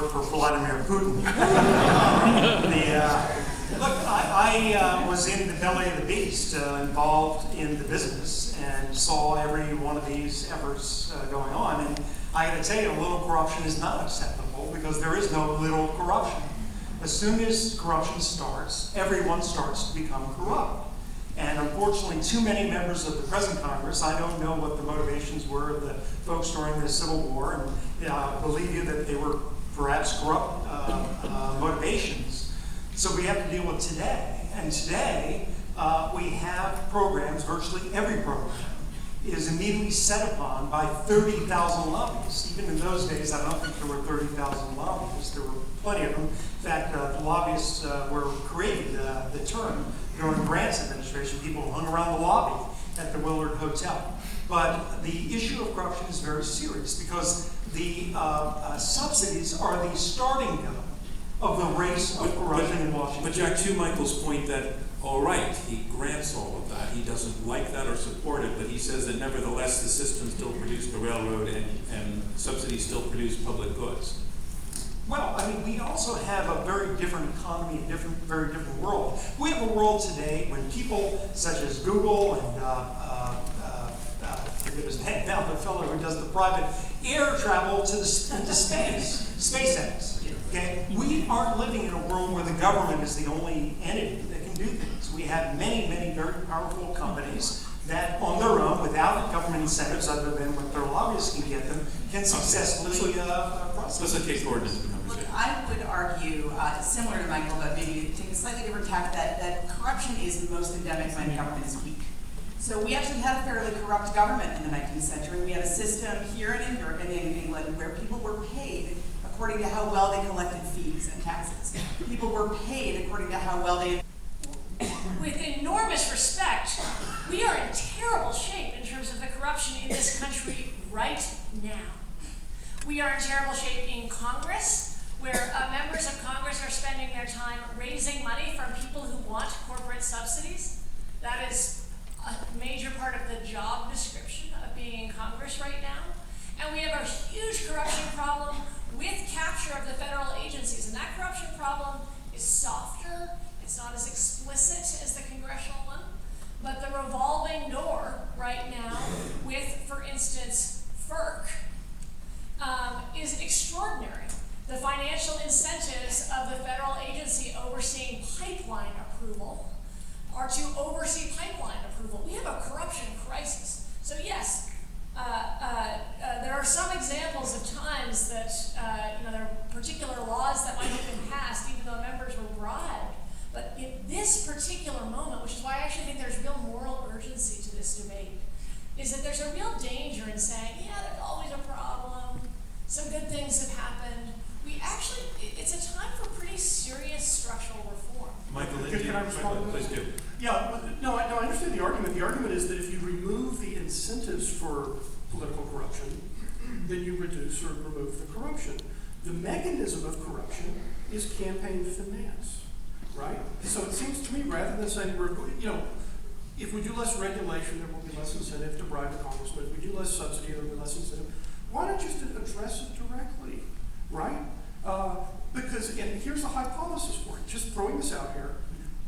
for Vladimir Putin. Look, I was in the belly of the beast, involved in the business, and saw every one of these efforts going on. And I got to tell you, a little corruption is not acceptable because there is no little corruption. As soon as corruption starts, everyone starts to become corrupt. And unfortunately, too many members of the present Congress, I don't know what the motivations were of the folks during the Civil War, and believe you that they were perhaps corrupt motivations. So we have to deal with today. And today, we have programs, virtually every program is immediately set upon by 30,000 lobbyists. Even in those days, I don't think there were 30,000 lobbyists. There were plenty of them. In fact, the lobbyists were created, the term, during Grant's administration. People hung around the lobby at the Willard Hotel. But the issue of corruption is very serious because the subsidies are the starting gun of the race of corruption in Washington. But Jack, to Michael's point that, all right, he grants all of that, he doesn't like that or support it, but he says that nevertheless the system still produced the railroad and subsidies still produce public goods. Well, I mean, we also have a very different economy, a very different world. We have a world today when people such as Google and forget his name now, the fellow who does the private air travel into space, SpaceX. Okay, we aren't living in a world where the government is the only entity that can do things. We have many, many very powerful companies that, on their own, without government incentives other than what their lobbyists can get them, can successfully process. Let's take Gordon into the conversation. Look, I would argue, similar to Michael, but maybe take a slightly different tack, that corruption is most endemic when government is weak. So we actually had a fairly corrupt government in the 19th century. We had a system here in Europe and in England where people were paid according to how well they collected fees and taxes. People were paid according to how well they... With enormous respect, we are in terrible shape in terms of the corruption in this country right now. We are in terrible shape in Congress, where members of Congress are spending their time raising money from people who want corporate subsidies. That is a major part of the job description of being in Congress right now. And we have a huge corruption problem with capture of the federal agencies. And that corruption problem is softer. It's not as explicit as the congressional one. But the revolving door right now with, for instance, FERC is extraordinary. The financial incentives of the federal agency overseeing pipeline approval are to oversee pipeline approval. We have a corruption crisis. So yes, there are some examples of times that there are particular laws that might have been passed even though members were bribed. But in this particular moment, which is why I actually think there's real moral urgency to this debate, is that there's a real danger in saying, yeah, there's always a problem, some good things have happened. It's a time for pretty serious structural reform. Michael, Can I respond? Please do. Yeah, no, I understand the argument. The argument is that if you remove the incentives for political corruption, then you reduce or remove the corruption. The mechanism of corruption is campaign finance, right? So it seems to me, rather than saying if we do less regulation, there will be less incentive to bribe the congressman. If we do less subsidy, there will be less incentive. Why not just address it directly, right? Because, and here's a hypothesis for it, just throwing this out here.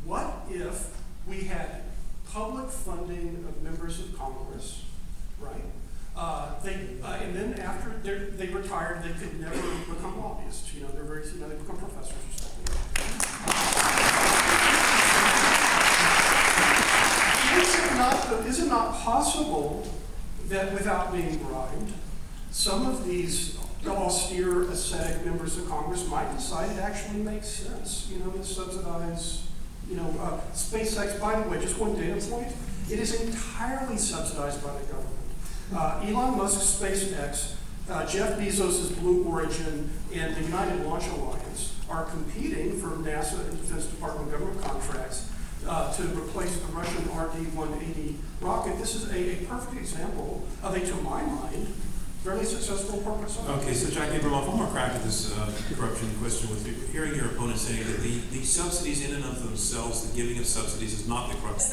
What if we had public funding of members of Congress, right? And then after they retired, they could never become lobbyists. They're they become professors or something. Is it not possible that without being bribed, some of these austere, ascetic members of Congress might decide it actually makes sense, to subsidize, SpaceX? By the way, just one data point, it is entirely subsidized by the government. Elon Musk's SpaceX, Jeff Bezos' Blue Origin, and the United Launch Alliance are competing for NASA and Defense Department government contracts to replace the Russian RD-180 rocket. This is a perfect example of to my mind, fairly successful corporate science. Okay, so Jack Abramoff, one more crack at this corruption question with you. Hearing your opponent saying that the subsidies in and of themselves, the giving of subsidies is not the corruption.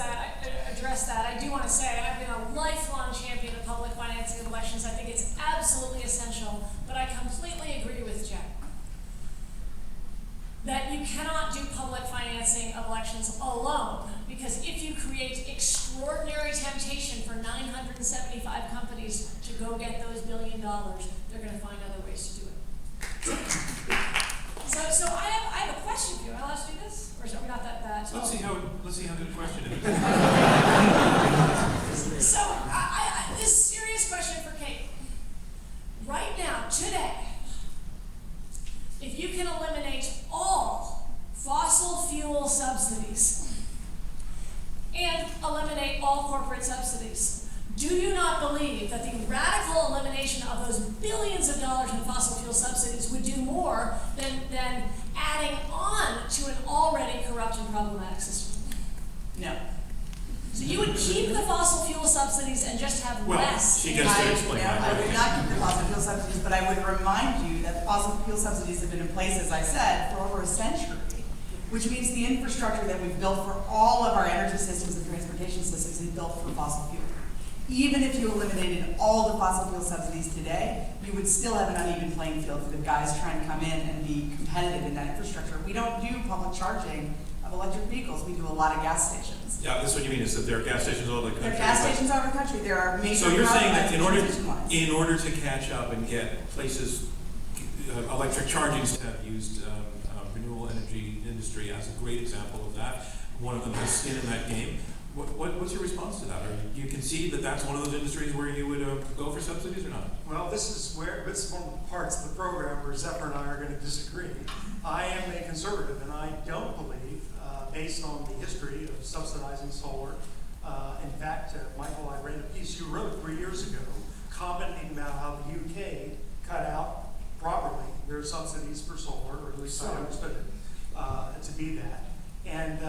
Address that, I do want to say I've been a lifelong champion of public financing of elections. I think it's absolutely essential, but I completely agree with Jack. elections alone. Because if you create extraordinary temptation for 975 companies to go get those $1 billion, they're going to find other ways to do it. So I have a question for you. Am I allowed to do this? Or are we not that? Let's see how good a question it is. So this serious question for Kate. Right now, today, if you can eliminate all fossil fuel subsidies and eliminate all corporate subsidies, do you not believe that the radical elimination of those billions of dollars in fossil fuel subsidies would do more than adding on to an already corrupt and problematic system? No. So you would keep the fossil fuel subsidies and just have Well, less? she gets to explain that. I would not keep the fossil fuel subsidies, but I would remind you that the fossil fuel subsidies have been in place, as I said, for over a century, which means the infrastructure that we've built for all of our energy systems and transportation systems is built for fossil fuel. Even if you eliminated all the fossil fuel subsidies today, you would still have an uneven playing field for the guys trying to come in and be competitive in that infrastructure. We don't do public charging of electric vehicles. We do a lot of gas stations. Yeah, that's what you mean, is that there are gas stations all over the country. There are gas stations all over the country. There are major. So you're saying that transmission lines. in order to catch up and get places, electric chargings have used renewable energy industry as a great example of that. One of them has skin in that game. What's your response to that? Or do you concede that that's one of those industries where you would go for subsidies or not? Well, this is one of the parts of the program where Zephyr and I are going to disagree. I am a conservative, and I don't believe, based on the history of subsidizing solar, in fact, Michael, I read a piece you wrote 3 years ago commenting about how the UK cut out properly their subsidies for solar, or at least I understood it to be that. And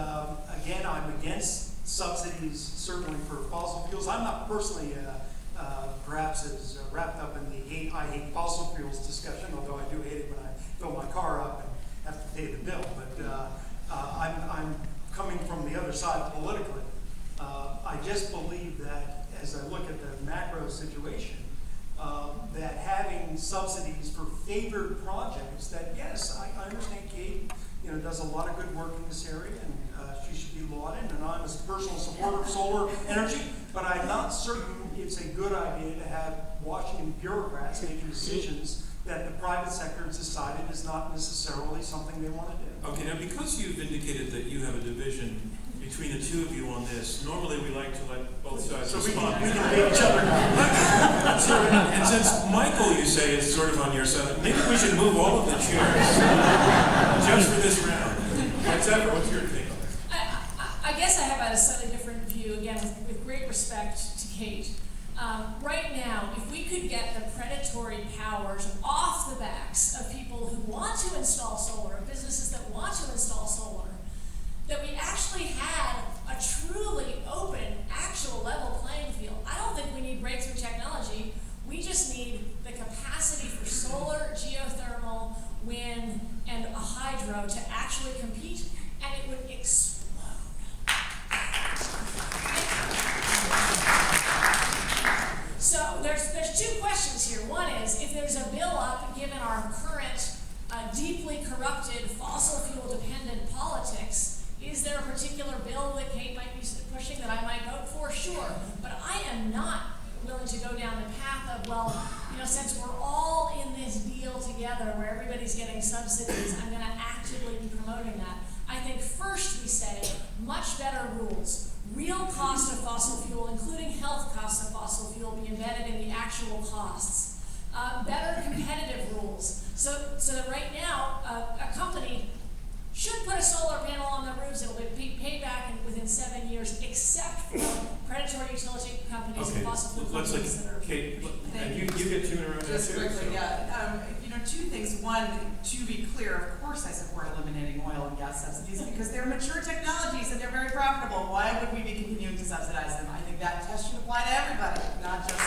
again, I'm against subsidies certainly for fossil fuels. I'm not personally perhaps as wrapped up in the I hate fossil fuels discussion, although I do hate it when I fill my car up and have to pay the bill. But I'm coming from the other side politically. I just believe that as I look at the macro situation, that having subsidies for favored projects, that yes, I understand Kate, does a lot of good work in this area, and she should be lauded, and I'm a personal supporter of solar energy, but I'm not certain it's a good idea to have Washington bureaucrats making decisions that the private sector has decided is not necessarily something they want to do. Okay, now because you've indicated that you have a division between the two of you on this, normally we like to let both sides respond. We can debate each other. And since Michael, you say, is sort of on your side, maybe we should move all of the chairs just for this round. Zephyr, what's your take on this? I guess I have a slightly different view, again, with great respect to Kate. Right now, if we could get the predatory powers off the backs of people who want to install solar, of businesses that want to install solar, that we actually had a truly open, actual level playing field. I don't think we need breakthrough technology. We just need the capacity for solar, geothermal, wind, and a hydro to actually compete, and it would explode. So there's two questions here. One is, if there's a bill up, given our current deeply corrupted fossil fuel dependent politics, is there a particular bill that Kate might be pushing that I might vote for? Sure, but I am not willing to go down the path of, well, since we're all in this deal together where everybody's getting subsidies, I'm going to actively be promoting that. I think first we say much better rules. Real cost of fossil fuel, including health costs of fossil fuel, be embedded in the actual costs. Better competitive rules. So that right now, a company should put a solar panel on their roofs. It'll be paid back within 7 years, except for predatory utility companies and fossil fuel companies that are. Kate, and you get 2 in a row. Just quickly, yeah. Two things. One, to be clear, of course I support eliminating oil and gas subsidies because they're mature technologies and they're very profitable. Why would we be continuing to subsidize them? I think that test should apply to everybody, not just